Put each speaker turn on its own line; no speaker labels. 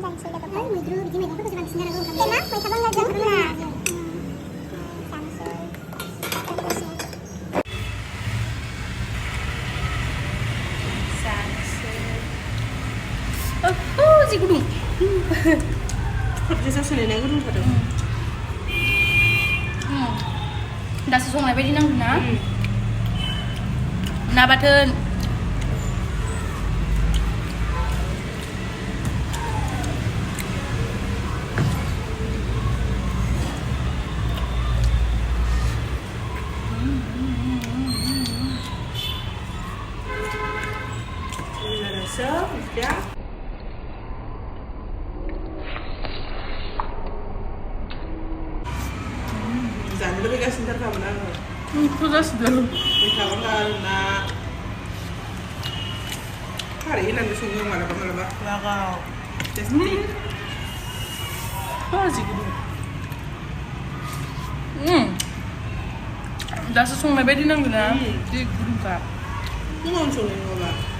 जायचं का काय मैत्रीण बिजी मैत्रीण तुझ्या बंद करून ते ना पैसा पण लागला ना
sih gudung.
Kerja sini nih gudung pada.
Dah sesuai bedi nang guna. Na baten.
Rasa, ya. Jangan lebih kasih ntar kamu nang.
Sudah sudah.
Kamu na. Hari ini nanti sungguh mana apa?
Wow.
Testing.
Sih gudung. Dah sesuai bedi nang guna. Di gudung ka.
Ini mau sungguh nggak?